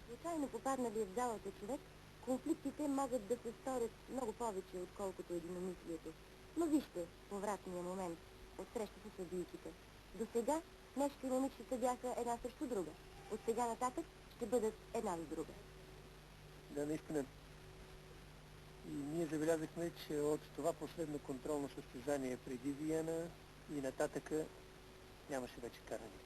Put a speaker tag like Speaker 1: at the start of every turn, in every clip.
Speaker 1: Случайно попадналия в залата човек, конфликтите могат да се сторят много повече, отколкото единомислието. Но вижте повратния момент от срещата с съдийките. До сега Нешка и момичета бяха една срещу друга. От сега нататък ще бъдат една до друга.
Speaker 2: Да, наистина. И ние забелязахме, че от това последно контролно състезание преди Виена и нататъка нямаше вече караници.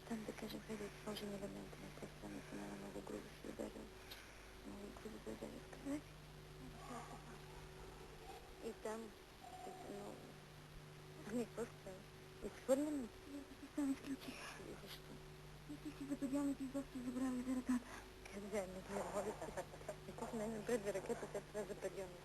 Speaker 1: Там, да кажем, влезе сложен елемент на естественото на много грубо си ударил. Много грубо се ударил в кръв. И там, много... Ами, какво става? Изхвърлям ли? И сам изключих. Защо? Мислих си за падяното и изобщо забравих за ръката. Къде? Не ги молите. Какво в мен напред за ръката, след това за падяното?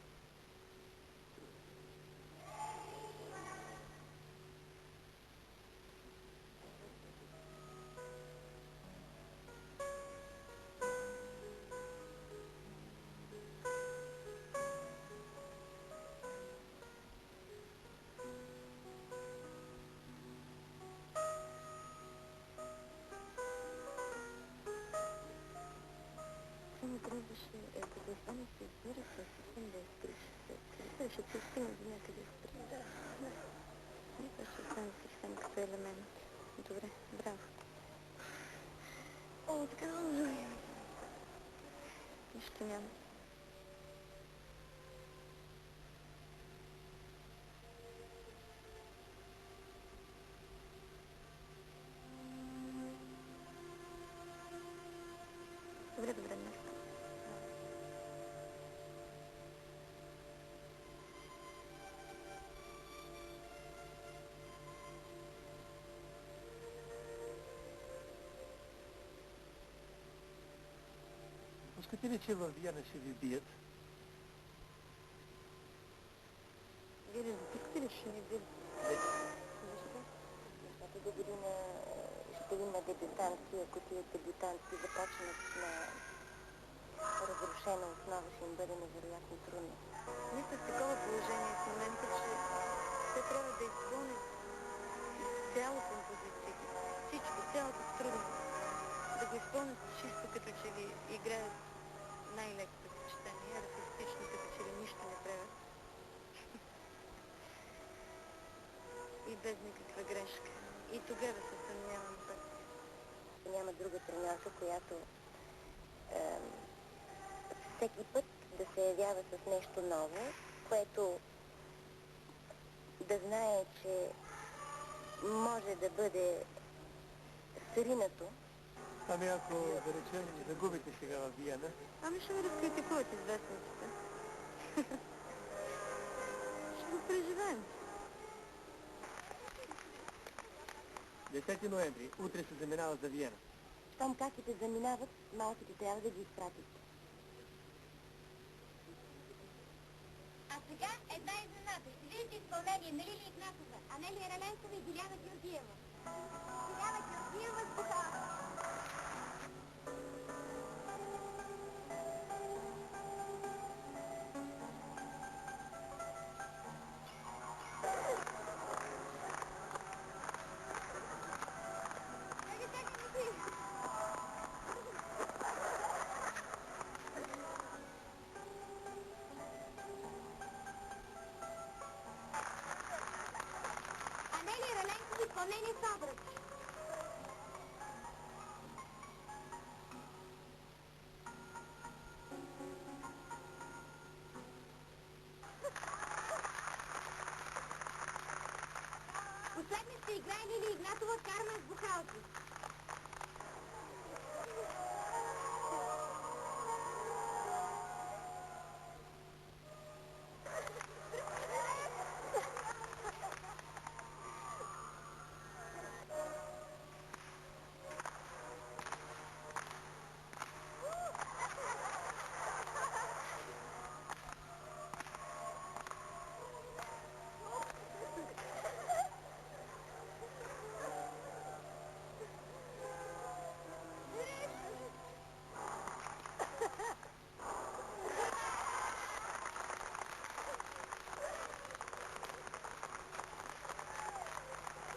Speaker 1: Само трябваше да го остане с избирате, съвсем да изприш. Трябваше да стигна до някъде спри. Да. Не беше остане съвсем като елемент. Добре, браво. О, така много. Нищо няма. Добре, добре, днес.
Speaker 2: Пускате ли, че във Виена ще ви бият?
Speaker 1: Вие не допускате ли, ще ни бият? Защо? Защото до година ще има дебютантки, ако тия дебютантки започнат на разрушена основа, ще им бъде невероятно трудно. Ние сме в такова положение в момента, че те трябва да изпълнят цяло композицията, всичко, цялата трудност, да го изпълнят чисто като че ли играят най-лекото съчетание, артистично като че ли нищо не правят. И без никаква грешка. И тогава се съмнявам пък. Няма друга треньорка, която всеки път да се явява с нещо ново, което да знае, че може да бъде сринато.
Speaker 2: Ами ако, да речем, загубите сега във Виена?
Speaker 1: Ами ще ме разкритикуват известниците. Ще го преживеем.
Speaker 2: 10 ноември. Утре се заминава за Виена.
Speaker 1: Щом каките заминават, малките трябва да ги изпратят.
Speaker 3: А сега една изненада. Ще видите изпълнение на Лилия Игнатова, Анелия Раленкова и Диляна Георгиева. Диляна Георгиева с бухалка. Анелия Раленкова, изпълнение с образ. Последни ще играе Лилия Игнатова, Кармен с бухалки.